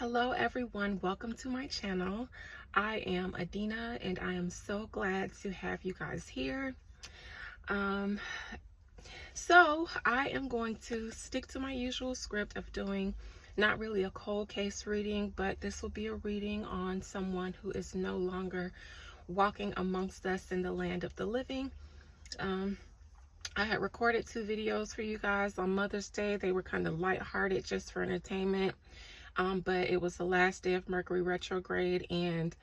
Hello everyone, welcome to my channel. I am Adina and I am so glad to have you guys here. Um, so I am going to stick to my usual script of doing not really a cold case reading, but this will be a reading on someone who is no longer walking amongst us in the land of the living. I had recorded 2 videos for you guys on Mother's Day. They were kind of lighthearted just for entertainment. But it was the last day of Mercury retrograde and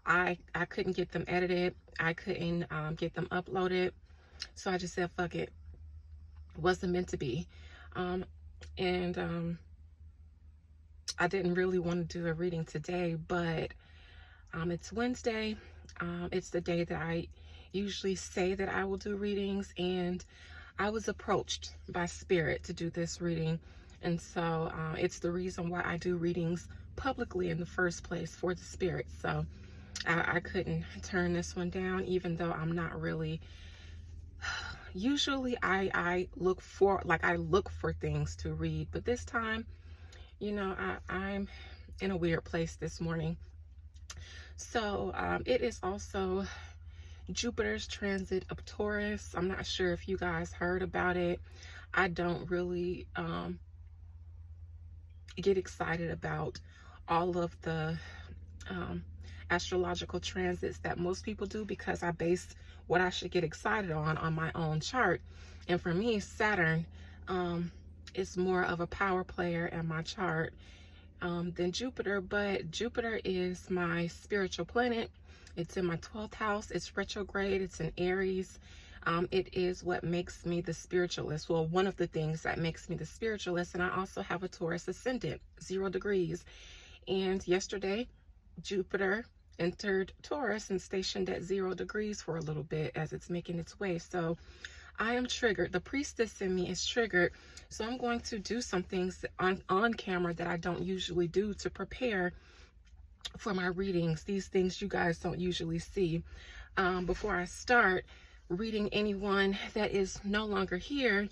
I couldn't get them edited. I couldn't get them uploaded. So I just said, fuck it. It wasn't meant to be. And I didn't really want to do a reading today, but it's Wednesday. It's the day that I usually say that I will do readings, and I was approached by Spirit to do this reading. And so it's the reason why I do readings publicly in the first place, for the Spirit. So I couldn't turn this one down, even though I'm not really, usually I look for things to read, but this time, you know, I'm in a weird place this morning. So it is also Jupiter's transit of Taurus. I'm not sure if you guys heard about it. I don't really get excited about all of the astrological transits that most people do, because I base what I should get excited on my own chart. And for me, Saturn is more of a power player in my chart than Jupiter. But Jupiter is my spiritual planet. It's in my 12th house. It's retrograde. It's in Aries. It is what makes me the spiritualist. Well, one of the things that makes me the spiritualist. And I also have a Taurus ascendant, 0 degrees. And yesterday, Jupiter entered Taurus and stationed at 0 degrees for a little bit as it's making its way. So I am triggered. The priestess in me is triggered. So I'm going to do some things on camera that I don't usually do to prepare for my readings. These things you guys don't usually see. Before I start reading anyone that is no longer here,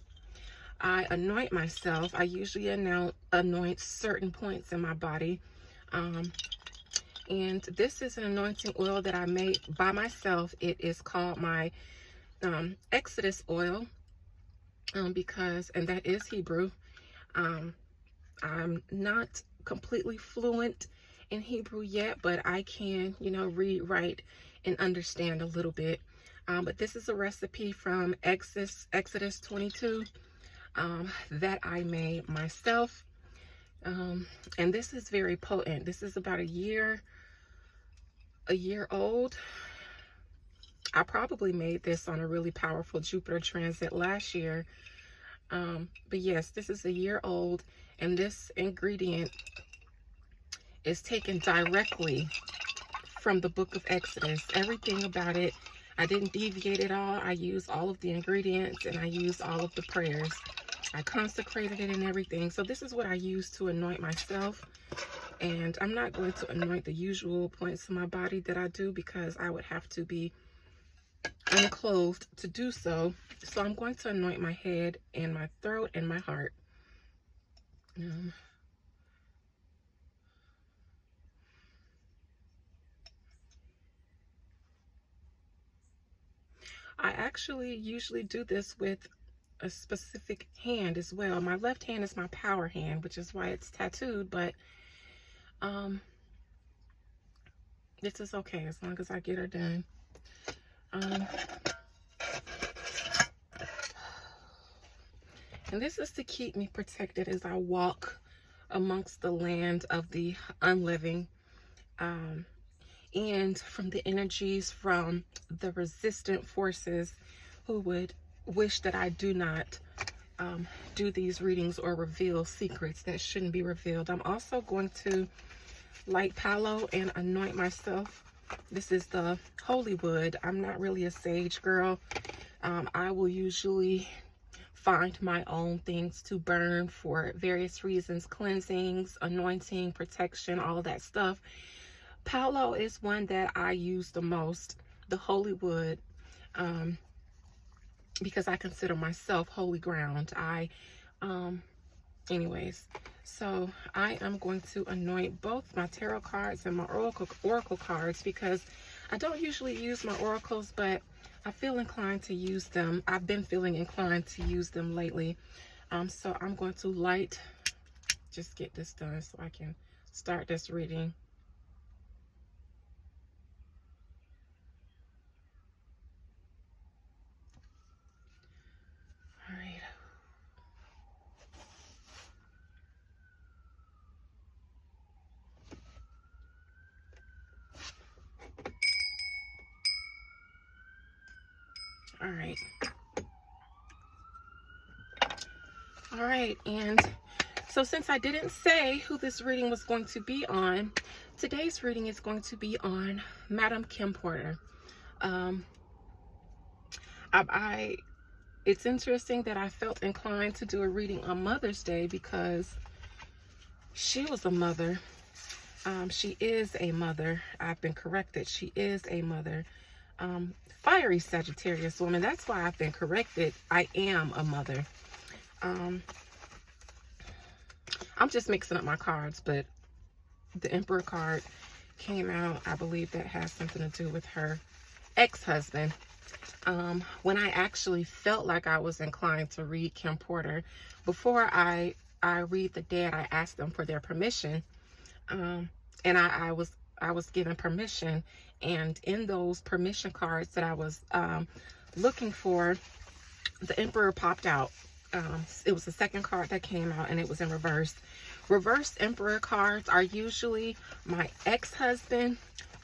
I anoint myself. I usually anoint certain points in my body. And this is an anointing oil that I made by myself. It is called my Exodus oil, and that is Hebrew. I'm not completely fluent in Hebrew yet, but I can, read, write, and understand a little bit. But this is a recipe from Exodus 22 that I made myself. And this is very potent. This is about a year old. I probably made this on a really powerful Jupiter transit last year. But yes, this is a year old, and this ingredient is taken directly from the book of Exodus. Everything about it, I didn't deviate at all. I used all of the ingredients and I used all of the prayers. I consecrated it and everything. So this is what I use to anoint myself. And I'm not going to anoint the usual points of my body that I do, because I would have to be unclothed to do so. So I'm going to anoint my head and my throat and my heart. I actually usually do this with a specific hand as well. My left hand is my power hand, which is why it's tattooed, but this is okay as long as I get her done. And this is to keep me protected as I walk amongst the land of the unliving, and from the energies from the resistant forces who would wish that I do not do these readings or reveal secrets that shouldn't be revealed. I'm also going to light Palo and anoint myself. This is the holy wood. I'm not really a sage girl. I will usually find my own things to burn for various reasons: cleansings, anointing, protection, all of that stuff. Palo is one that I use the most, the holy wood, because I consider myself holy ground. Anyways, So I am going to anoint both my tarot cards and my oracle cards because I don't usually use my oracles, but I feel inclined to use them. I've been feeling inclined to use them lately. So I'm going to just get this done so I can start this reading. All right. All right. All right, and so since I didn't say who this reading was going to be on, today's reading is going to be on Madam Kim Porter. It's interesting that I felt inclined to do a reading on Mother's Day because she was a mother. She is a mother. I've been corrected. She is a mother. Fiery Sagittarius woman. That's why I've been corrected. I am a mother. I'm just mixing up my cards, but the Emperor card came out. I believe that has something to do with her ex-husband. When I actually felt like I was inclined to read Kim Porter, before I read the dead, I asked them for their permission. And I was given permission, and in those permission cards that I was looking for, the Emperor popped out. It was the second card that came out, and it was in reverse. Reverse Emperor cards are usually my ex-husband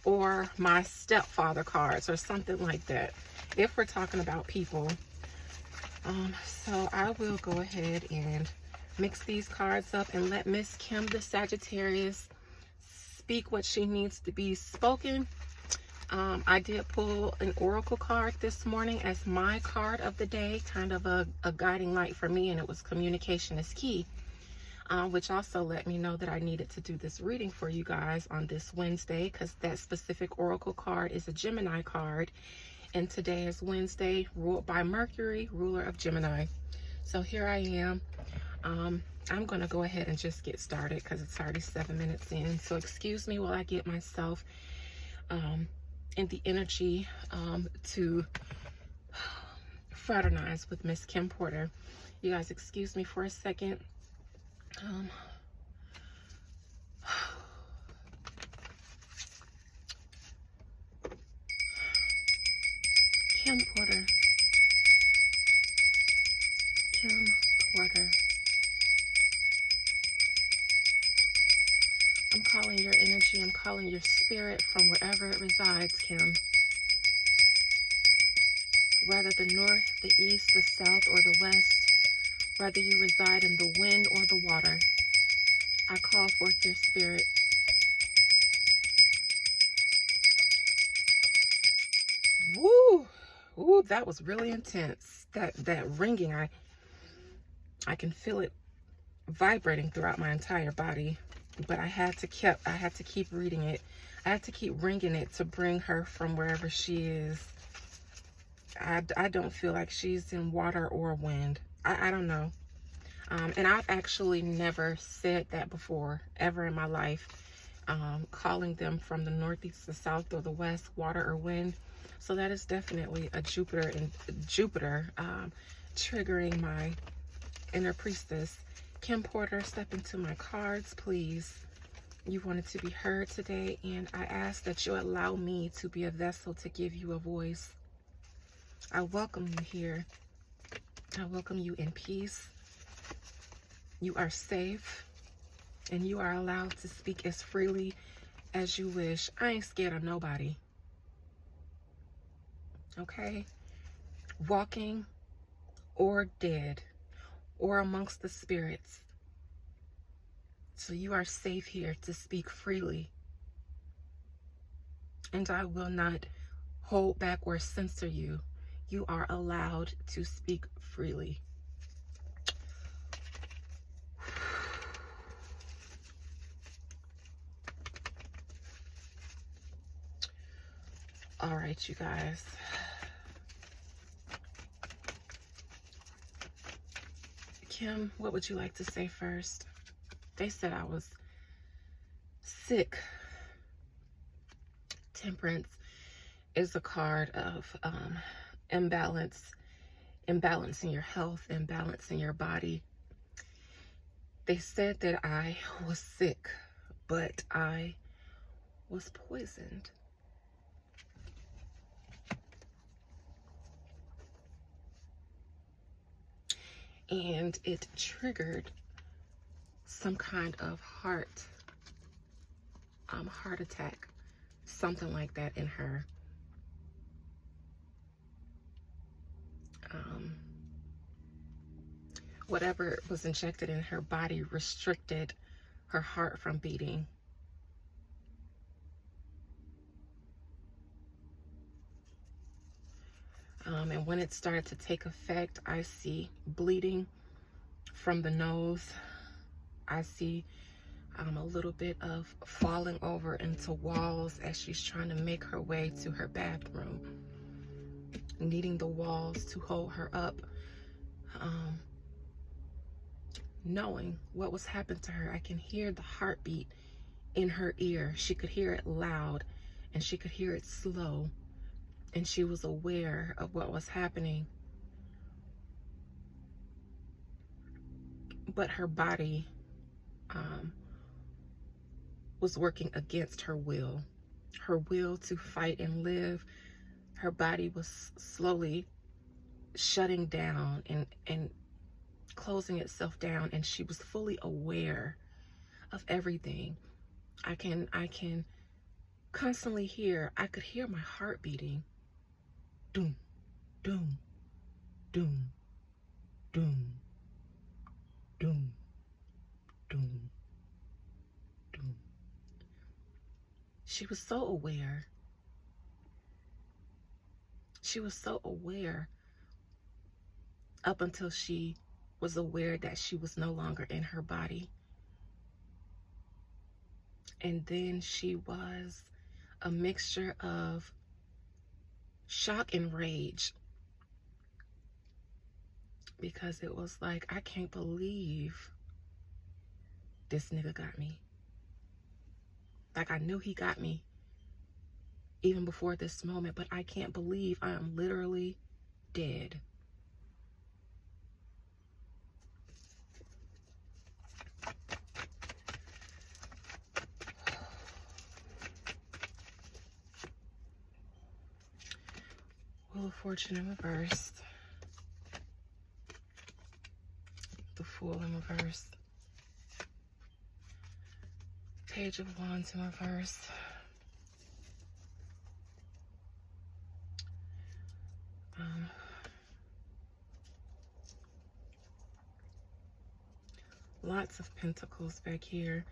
or my stepfather cards or something like that, if we're talking about people. So I will go ahead and mix these cards up and let Miss Kim the Sagittarius speak what she needs to be spoken. I did pull an oracle card this morning as my card of the day, kind of a guiding light for me, and it was communication is key, which also let me know that I needed to do this reading for you guys on this Wednesday, because that specific oracle card is a Gemini card, and today is Wednesday, ruled by Mercury, ruler of Gemini. So here I am. I'm going to go ahead and just get started because it's already 7 minutes in. So excuse me while I get myself in the energy to fraternize with Miss Kim Porter. You guys excuse me for a second. Kim Porter. Kim Porter. I'm calling your energy, I'm calling your spirit from wherever it resides, Kim. Whether the north, the east, the south, or the west, whether you reside in the wind or the water, I call forth your spirit. Woo! Ooh, that was really intense. That ringing, I can feel it vibrating throughout my entire body. But I had to keep reading it. I had to keep ringing it to bring her from wherever she is. I don't feel like she's in water or wind. I don't know. And I've actually never said that before, ever in my life. Calling them from the northeast, the south, or the west, water or wind. So that is definitely a Jupiter triggering my inner priestess. Kim Porter, step into my cards, please. You wanted to be heard today, and I ask that you allow me to be a vessel to give you a voice. I welcome you here. I welcome you in peace. You are safe, and you are allowed to speak as freely as you wish. I ain't scared of nobody. Okay? Walking or dead, or amongst the spirits. So you are safe here to speak freely. And I will not hold back or censor you. You are allowed to speak freely. All right, you guys. Kim, what would you like to say first? They said I was sick. Temperance is a card of imbalance in your health, imbalance in your body. They said that I was sick, but I was poisoned. And it triggered some kind of heart attack, something like that in her. Whatever was injected in her body restricted her heart from beating. And when it started to take effect, I see bleeding from the nose. I see a little bit of falling over into walls as she's trying to make her way to her bathroom, needing the walls to hold her up. Knowing what was happening to her, I can hear the heartbeat in her ear. She could hear it loud and she could hear it slow, and she was aware of what was happening. But her body was working against her will to fight and live. Her body was slowly shutting down and closing itself down, and she was fully aware of everything. I can constantly hear, I could hear my heart beating. Doom, doom, doom, doom, doom, doom, doom. She was so aware. She was so aware up until she was aware that she was no longer in her body. And then she was a mixture of shock and rage, because it was like, I can't believe this nigga got me. Like, I knew he got me even before this moment, but I can't believe I am literally dead. Wheel of Fortune in reverse. The Fool in reverse. Page of Wands in reverse. Lots of Pentacles back here.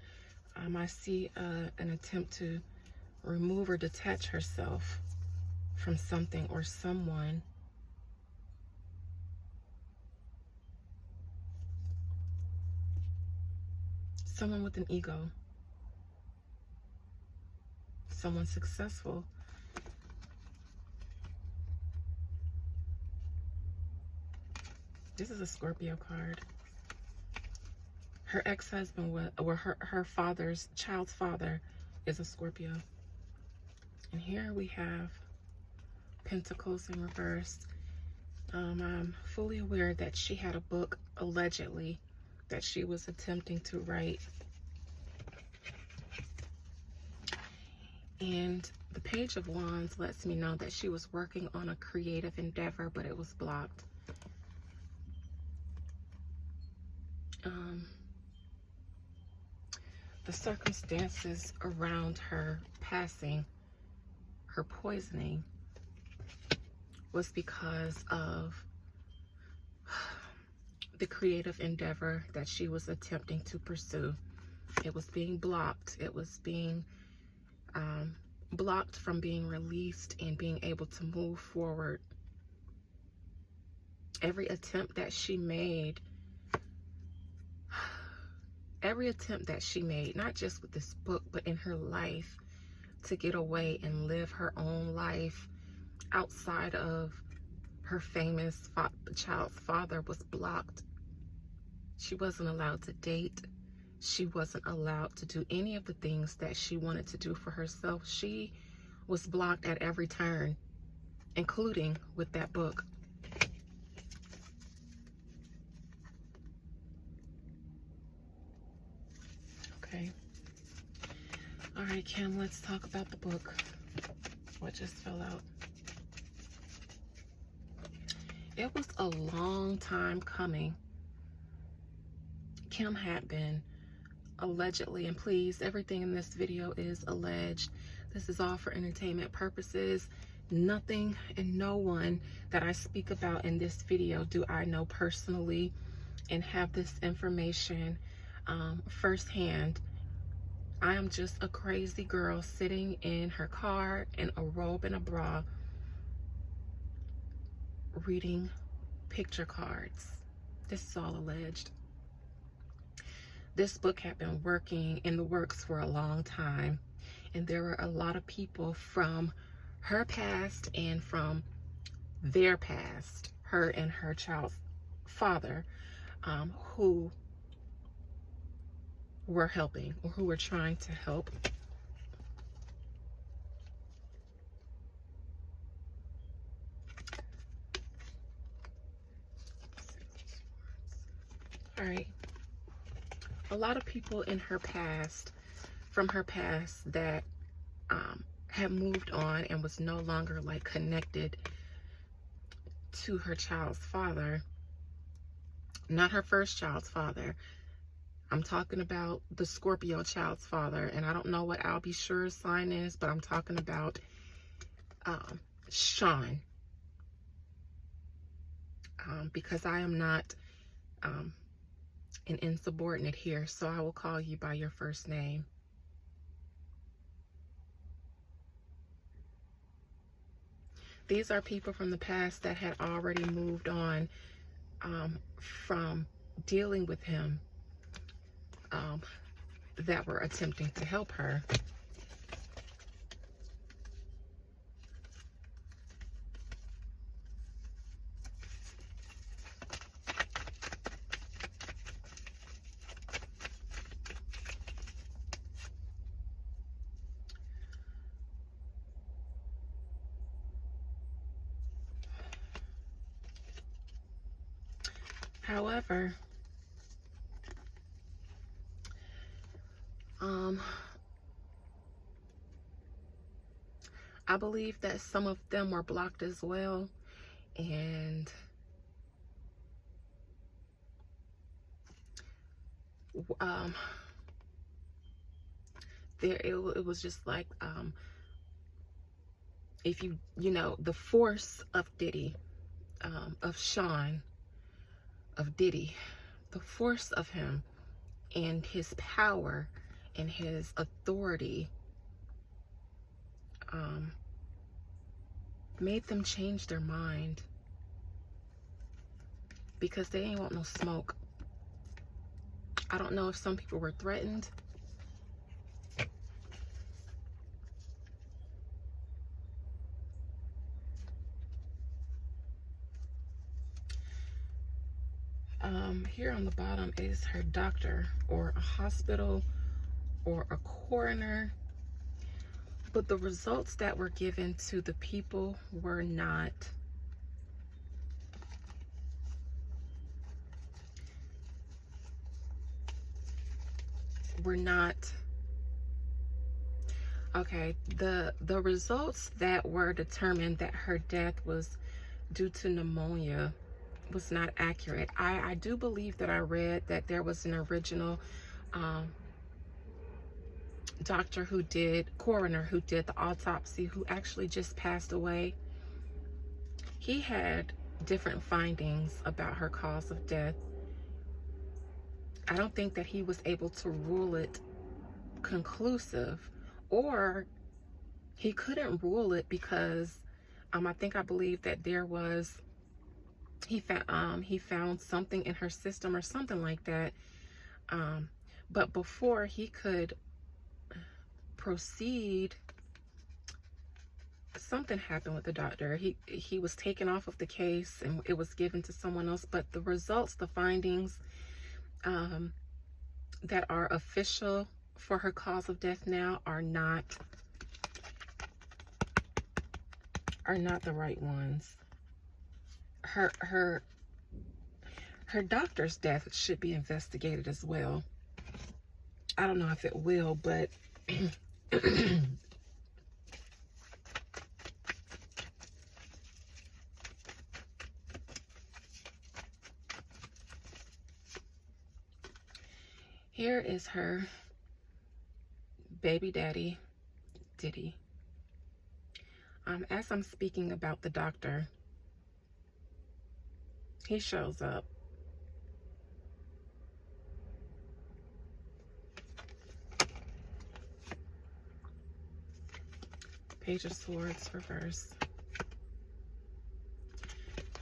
I see an attempt to remove or detach herself from something or someone. Someone with an ego. Someone successful. This is a Scorpio card. Her ex-husband, or her father's, child's father, is a Scorpio. And here we have Pentacles in reverse. I'm fully aware that she had a book, allegedly, that she was attempting to write. And the Page of Wands lets me know that she was working on a creative endeavor, but it was blocked. The circumstances around her passing, her poisoning, was because of the creative endeavor that she was attempting to pursue. It was being blocked. It was being blocked from being released and being able to move forward. Every attempt that she made, not just with this book, but in her life, to get away and live her own life outside of her famous child's father, was blocked. She wasn't allowed to date. she wasn't allowed to do any of the things that she wanted to do for herself. She was blocked at every turn, including with that book. Okay. All right, Kim, let's talk about the book. What just fell out? It was a long time coming. Kim had been allegedly, and please, everything in this video is alleged. This is all for entertainment purposes. Nothing and no one that I speak about in this video do I know personally and have this information firsthand. I am just a crazy girl sitting in her car in a robe and a bra reading picture cards. This is all alleged. This book had been working in the works for a long time, and there were a lot of people from her past and from their past, her and her child's father, who were helping or who were trying to help. All right. A lot of people in her past, from her past, that had moved on and was no longer like connected to her child's father. Not her first child's father. I'm talking about the Scorpio child's father, and I don't know what I'll be sure's sign is, but I'm talking about Sean. Because I am not an insubordinate here, so I will call you by your first name. These are people from the past that had already moved on from dealing with him, that were attempting to help her. However, I believe that some of them were blocked as well, and it was just like, if you know, the force of Diddy, of Sean, of Diddy, the force of him and his power and his authority made them change their mind, because they ain't want no smoke. I don't know if some people were threatened. Here on the bottom is her doctor or a hospital or a coroner, but the results that were given to the people were not okay. The results that were determined that her death was due to pneumonia was not accurate. I do believe that I read that there was an original coroner who did the autopsy, who actually just passed away. He had different findings about her cause of death. I don't think that he was able to rule it conclusive, or he couldn't rule it because I believe that there was, he found something in her system or something like that. But before he could proceed, something happened with the doctor. He was taken off of the case and it was given to someone else. But the results, the findings, that are official for her cause of death now are not the right ones. Her doctor's death should be investigated as well. I don't know if it will, but here is her baby daddy, Diddy. As I'm speaking about the doctor, he shows up. Page of Swords reverse.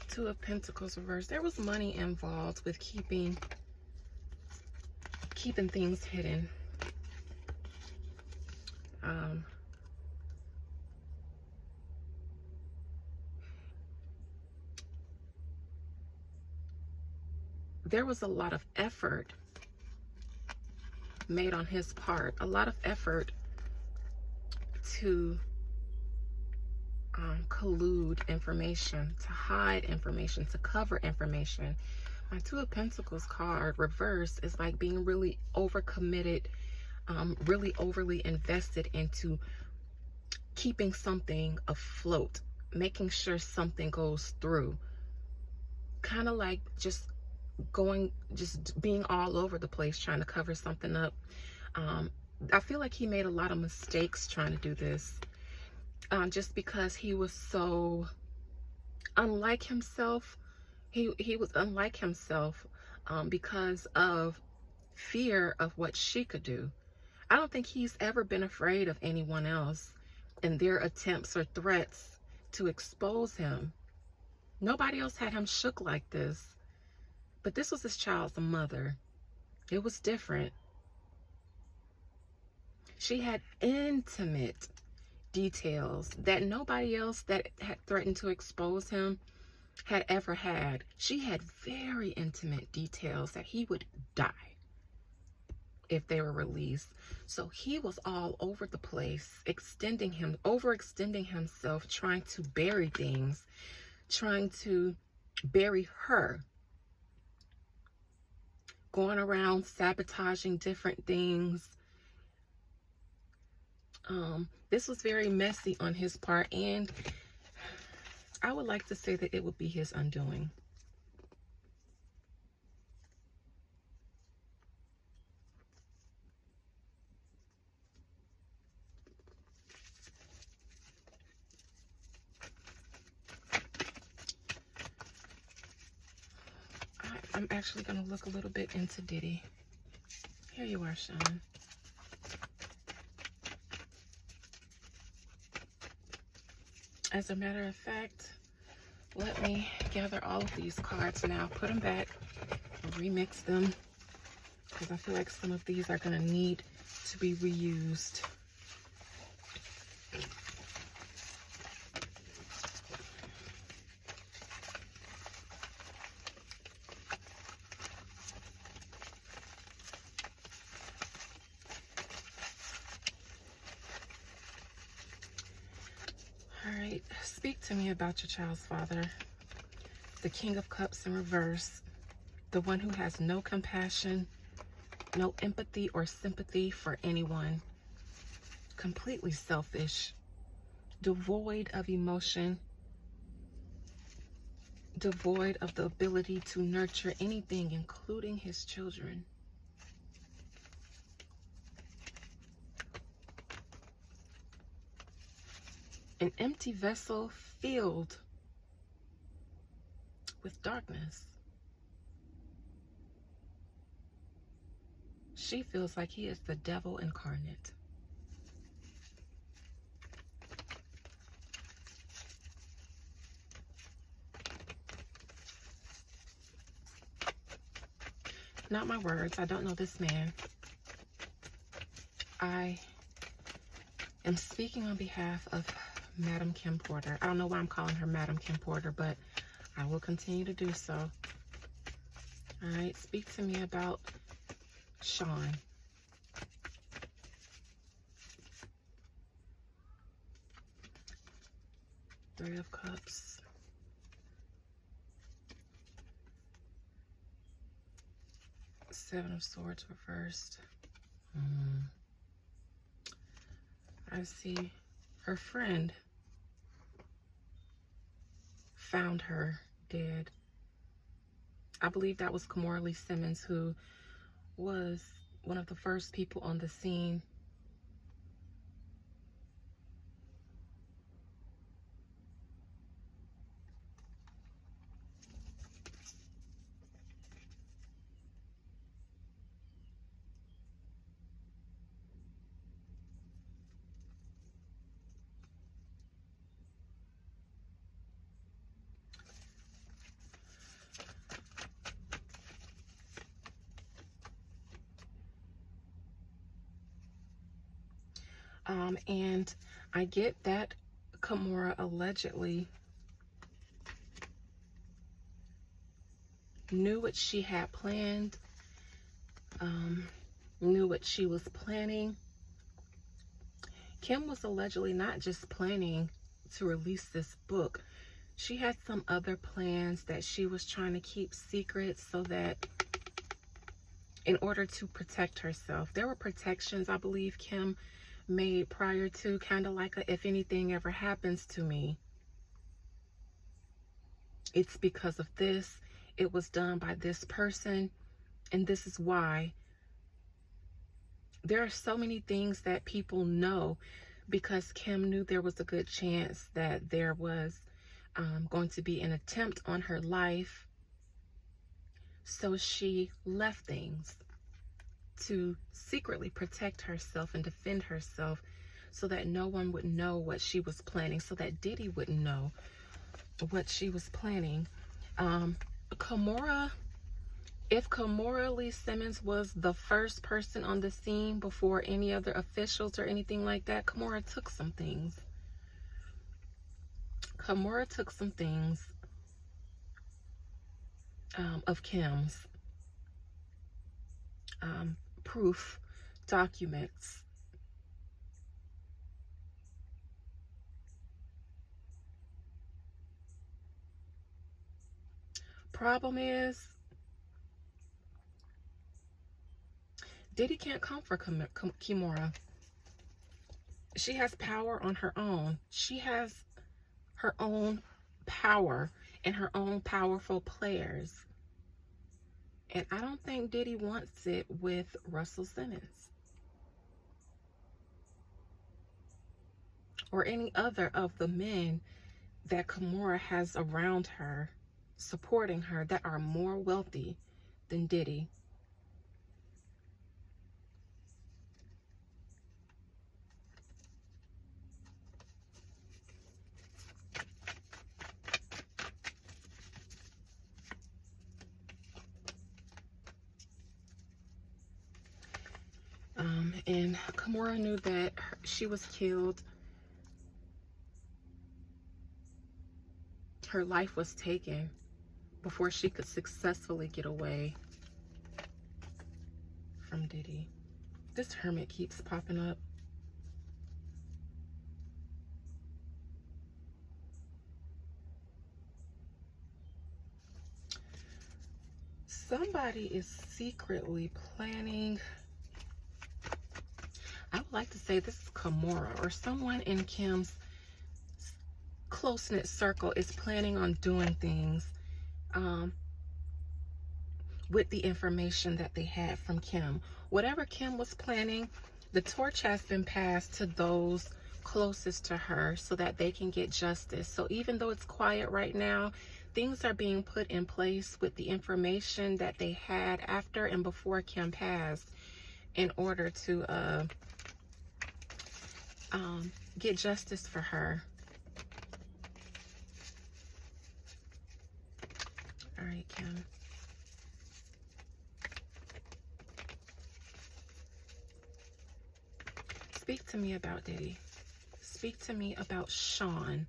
Two of Pentacles reverse. There was money involved with keeping things hidden. There was a lot of effort made on his part, a lot of effort to collude information, to hide information, to cover information. My Two of Pentacles card reverse is like being really overcommitted, really overly invested into keeping something afloat, making sure something goes through. Kind of like just being all over the place trying to cover something up. I feel like he made a lot of mistakes trying to do this, just because he was so unlike himself. He was unlike himself because of fear of what she could do. I don't think he's ever been afraid of anyone else and their attempts or threats to expose him. Nobody else had him shook like this. But this was his child's mother. It was different. She had intimate details that nobody else that had threatened to expose him had ever had. She had very intimate details that he would die if they were released. So he was all over the place, overextending himself, trying to bury things, trying to bury her, going around sabotaging different things. This was very messy on his part, and I would like to say that it would be his undoing. I'm actually going to look a little bit into Diddy. Here you are, Sean. As a matter of fact, let me gather all of these cards now, put them back, remix them, because I feel like some of these are going to need to be reused. Speak to me about your child's father. The King of Cups in reverse. The one who has no compassion, no empathy or sympathy for anyone. Completely selfish. Devoid of emotion. Devoid of the ability to nurture anything, including his children. An empty vessel filled with darkness. She feels like he is the devil incarnate. Not my words. I don't know this man. I am speaking on behalf of Madam Kim Porter. I don't know why I'm calling her Madam Kim Porter, but I will continue to do so. All right, speak to me about Sean. Three of Cups. Seven of Swords reversed. I see her friend found her dead. I believe that was Kimora Lee Simmons, who was one of the first people on the scene. And I get that Kimora allegedly knew what she had planned, knew what she was planning. Kim was allegedly not just planning to release this book. She had some other plans that she was trying to keep secret, so that in order to protect herself. There were protections I believe Kim made prior to, kind of like a, if anything ever happens to me, it's because of this. It was done by this person, and this is why. There are so many things that people know, because Kim knew there was a good chance that there was going to be an attempt on her life. So she left things to secretly protect herself and defend herself, so that no one would know what she was planning, so that Diddy wouldn't know what she was planning. Kimora, if Kimora Lee Simmons was the first person on the scene before any other officials or anything like that, Kimora took some things. Kimora took some things of Kim's. Proof, documents. Problem is, Diddy can't come for Kimora. She has power on her own. She has her own power and her own powerful players. And I don't think Diddy wants it with Russell Simmons or any other of the men that Kimora has around her, supporting her, that are more wealthy than Diddy. And Kimora knew that she was killed. Her life was taken before she could successfully get away from Diddy. This Hermit keeps popping up. Somebody is secretly planning. I would like to say this is Kimora, or someone in Kim's close-knit circle is planning on doing things with the information that they had from Kim. Whatever Kim was planning, the torch has been passed to those closest to her so that they can get justice. So even though it's quiet right now, things are being put in place with the information that they had after and before Kim passed, in order to get justice for her. All right, Kim. Speak to me about Diddy. Speak to me about Sean.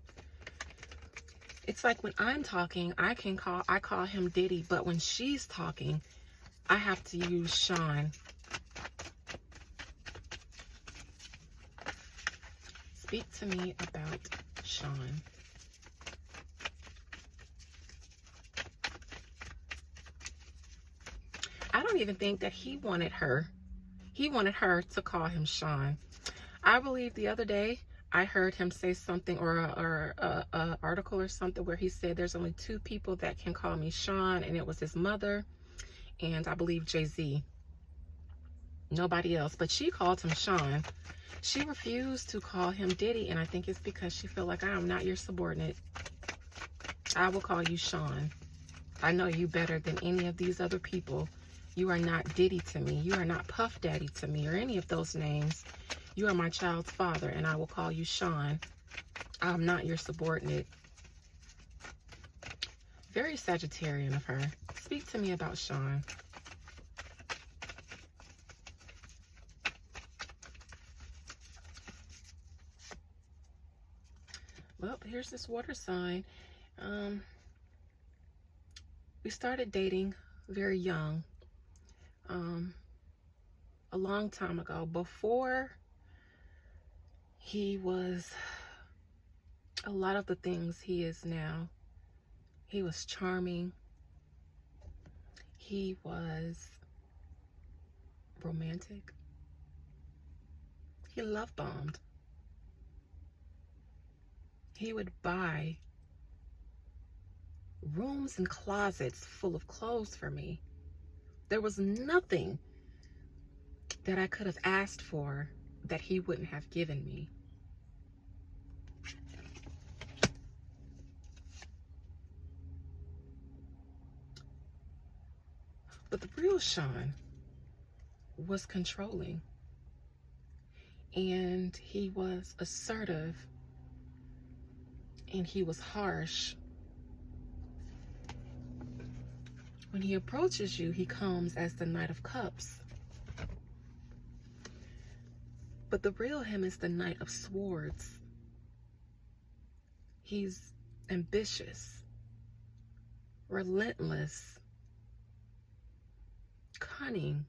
It's like when I'm talking, I call him Diddy, but when she's talking, I have to use Sean. Speak to me about Sean. I don't even think that he wanted her. He wanted her to call him Sean. I believe the other day I heard him say something, or a article or something, where he said there's only 2 people that can call me Sean, and it was his mother and I believe Jay-Z. Nobody else. But she called him Sean. She refused to call him Diddy, and I think it's because she felt like, I am not your subordinate. I will call you Sean. I know you better than any of these other people. You are not Diddy to me. You are not Puff Daddy to me, or any of those names. You are my child's father, and I will call you Sean. I'm not your subordinate. Very Sagittarian of her. Speak to me about Sean. Well, here's this water sign. We started dating very young. A long time ago, before he was a lot of the things he is now. He was charming. He was romantic. He love bombed. He would buy rooms and closets full of clothes for me. There was nothing that I could have asked for that he wouldn't have given me. But the real Sean was controlling, and he was assertive, and he was harsh. When he approaches you, he comes as the Knight of Cups. But the real him is the Knight of Swords. He's ambitious, relentless, cunning,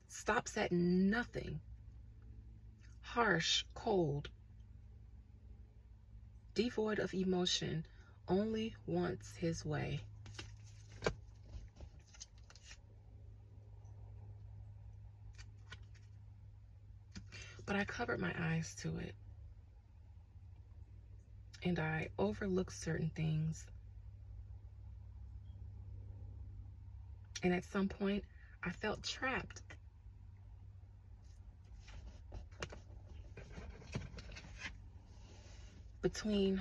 stops at nothing, harsh, cold, devoid of emotion, only wants his way. But I covered my eyes to it, and I overlooked certain things. And at some point, I felt trapped. Between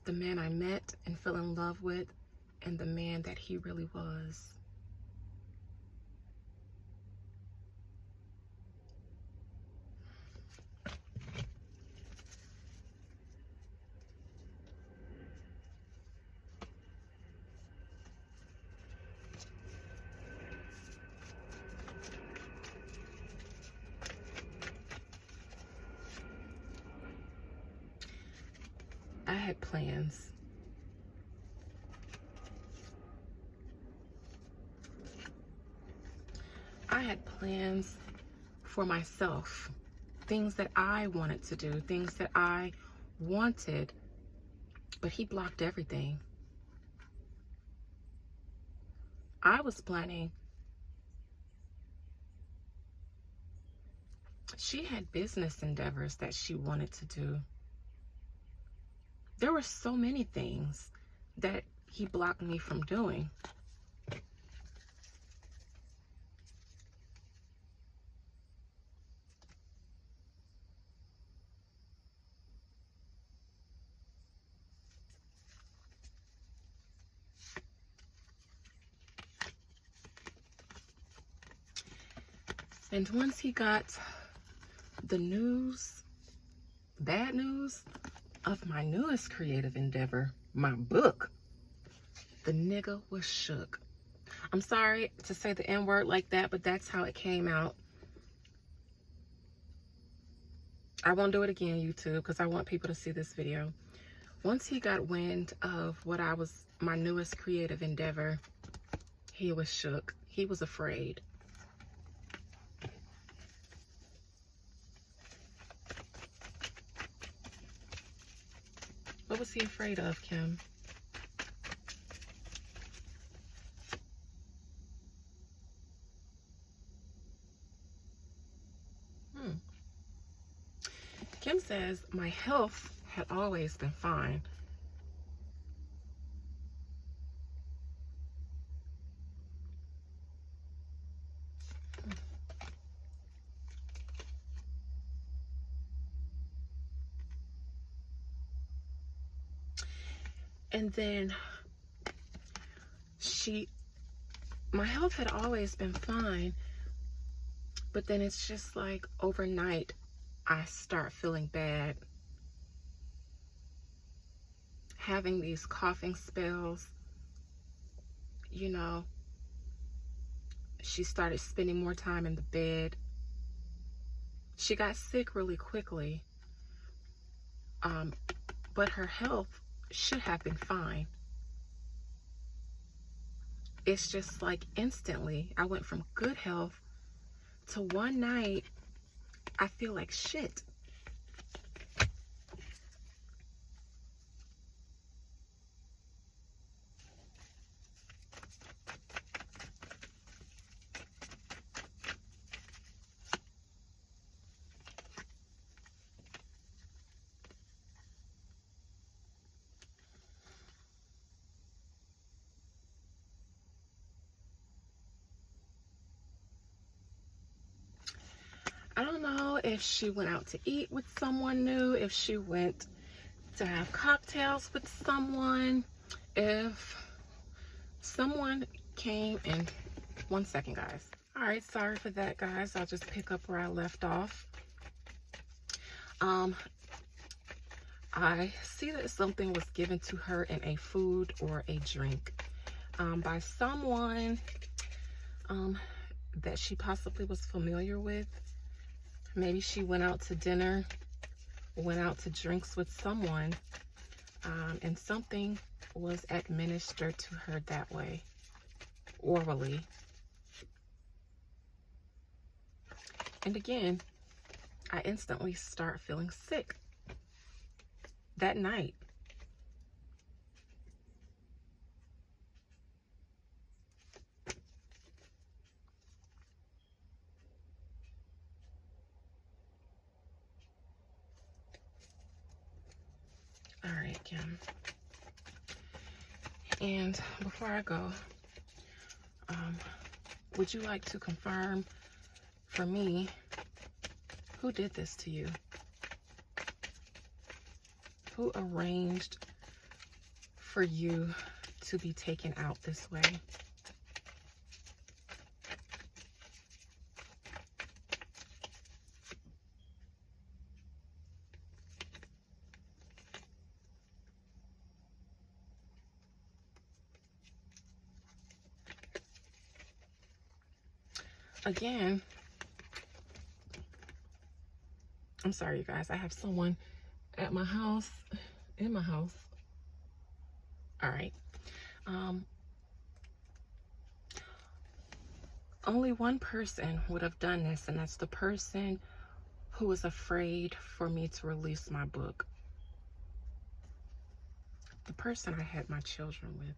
the man I met and fell in love with and the man that he really was. I had plans. I had plans for myself. Things that I wanted to do, things that I wanted, but he blocked everything. I was planning. She had business endeavors that she wanted to do. There were so many things that he blocked me from doing. And once he got the news, bad news, of my newest creative endeavor, my book, the nigga was shook. I'm sorry to say the N-word like that, but that's how it came out. I won't do it again, YouTube, because I want people to see this video. Once he got wind of my newest creative endeavor, he was shook. He was afraid. What was he afraid of, Kim? Kim says, my health had always been fine. And then my health had always been fine, but then it's just like overnight, I start feeling bad, having these coughing spells. You know, she started spending more time in the bed. She got sick really quickly, but her health should have been fine. It's just like instantly, I went from good health to one night, I feel like shit. I don't know if she went out to eat with someone new, if she went to have cocktails with someone, if someone came in. One second, guys. All right, sorry for that, guys. I'll just pick up where I left off. I see that something was given to her in a food or a drink by someone that she possibly was familiar with. Maybe she went out to dinner, went out to drinks with someone, and something was administered to her that way, orally. And again, I instantly start feeling sick that night. All right, Kim. And before I go, would you like to confirm for me who did this to you? Who arranged for you to be taken out this way? Again, I'm sorry, you guys. I have someone at my house, in my house. All right. Only one person would have done this, and that's the person who was afraid for me to release my book. The person I had my children with.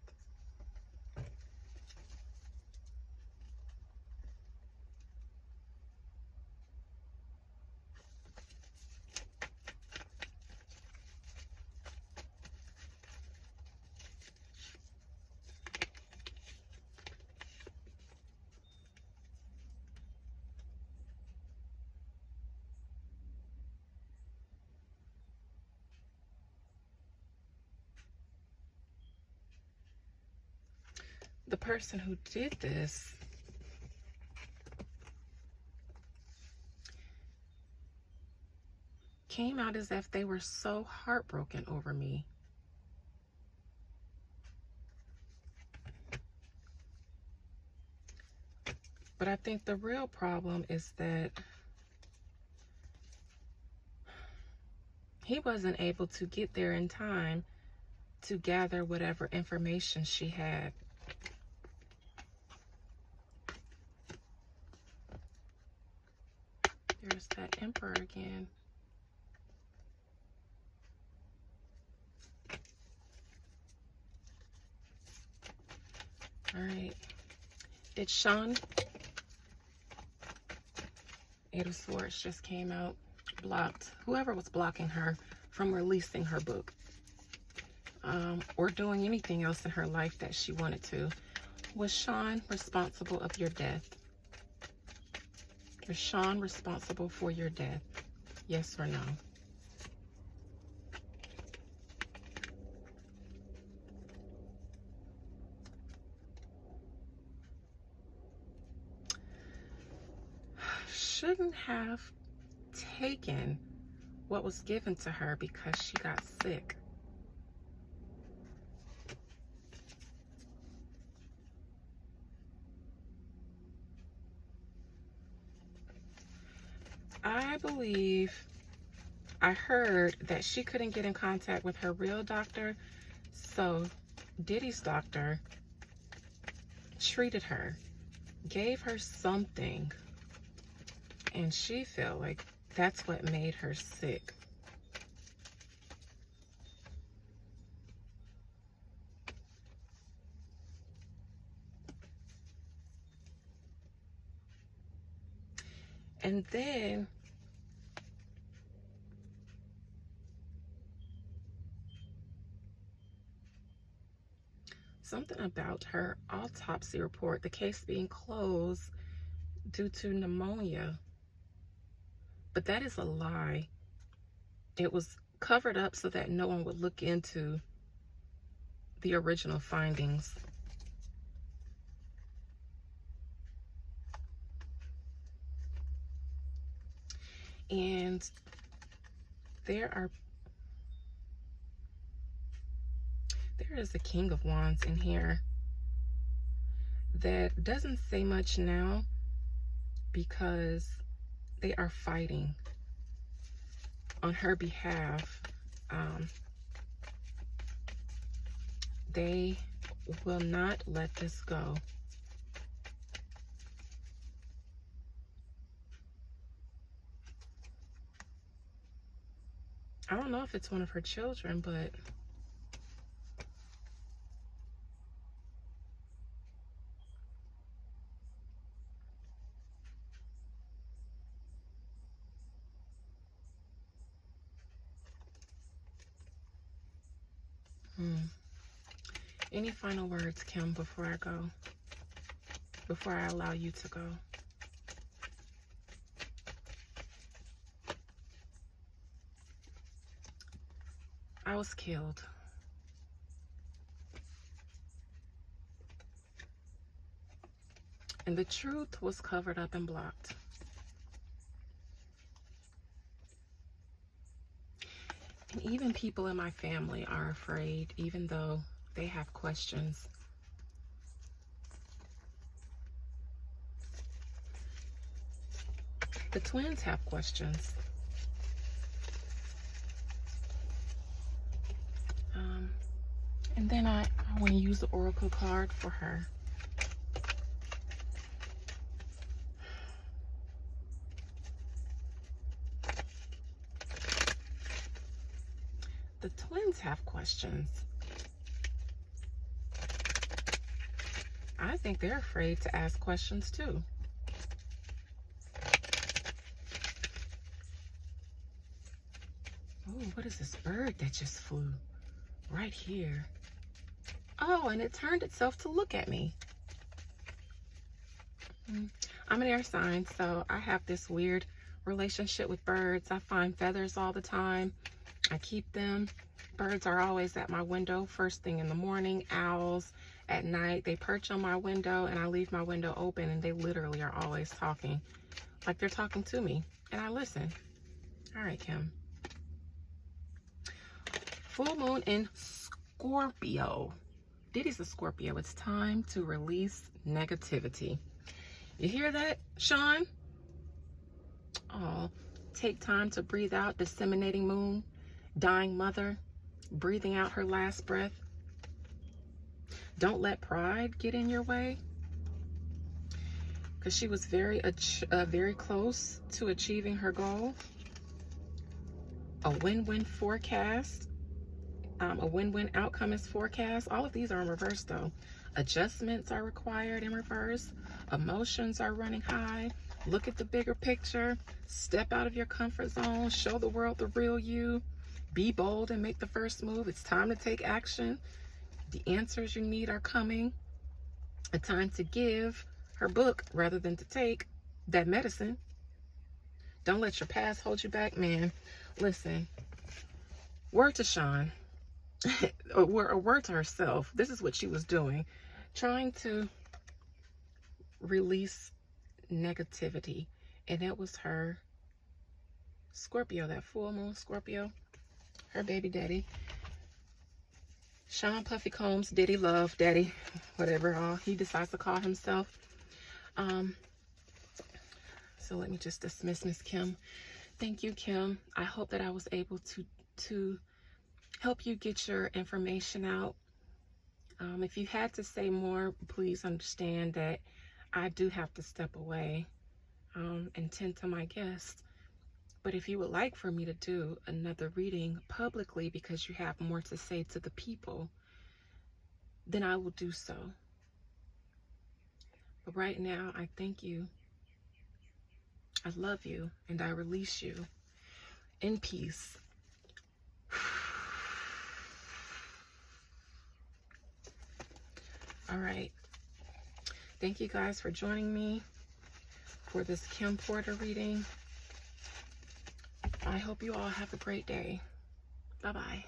The person who did this came out as if they were so heartbroken over me. But I think the real problem is that he wasn't able to get there in time to gather whatever information she had. There's that Emperor again. All right. It's Sean. Eight of Swords just came out. Blocked. Whoever was blocking her from releasing her book. Or doing anything else in her life that she wanted to. Was Sean responsible of your death? Is Sean responsible for your death? Yes or no? Shouldn't have taken what was given to her because she got sick. I believe I heard that she couldn't get in contact with her real doctor, so Diddy's doctor treated her, gave her something, and she felt like that's what made her sick. And then something about her autopsy report, the case being closed due to pneumonia. But that is a lie. It was covered up so that no one would look into the original findings. And there is a King of Wands in here that doesn't say much now because they are fighting on her behalf. They will not let this go. I don't know if it's one of her children, but any final words, Kim, before I go? Before I allow you to go? I was killed. And the truth was covered up and blocked. And even people in my family are afraid, even though they have questions. The twins have questions. And then I want to use the Oracle card for her. The twins have questions. I think they're afraid to ask questions too. Oh, what is this bird that just flew right here? Oh, and it turned itself to look at me. I'm an air sign, so I have this weird relationship with birds. I find feathers all the time. I keep them. Birds are always at my window first thing in the morning. Owls at night. They perch on my window and I leave my window open and they literally are always talking. Like they're talking to me and I listen. All right, Kim. Full moon in Scorpio. Diddy's a Scorpio. It's time to release negativity. You hear that, Sean? Oh, take time to breathe out. Disseminating moon, dying mother, breathing out her last breath. Don't let pride get in your way. Because she was very close to achieving her goal. A win-win forecast. A win-win outcome is forecast. All of these are in reverse though. Adjustments are required in reverse. Emotions are running high. Look at the bigger picture. Step out of your comfort zone. Show the world the real you. Be bold and make the first move. It's time to take action. The answers you need are coming. A time to give her book rather than to take that medicine. Don't let your past hold you back, man. Listen, word to Sean, a word to herself. This is what she was doing, trying to release negativity. And it was her Scorpio, that full moon Scorpio, her baby daddy. Sean Puffy Combs, Diddy Love, Daddy, whatever he decides to call himself. So let me just dismiss Miss Kim. Thank you, Kim. I hope that I was able to help you get your information out. If you had to say more, please understand that I do have to step away and tend to my guests. But if you would like for me to do another reading publicly because you have more to say to the people, then I will do so. But right now, I thank you. I love you, and I release you in peace. All right. Thank you guys for joining me for this Kim Porter reading. I hope you all have a great day. Bye-bye.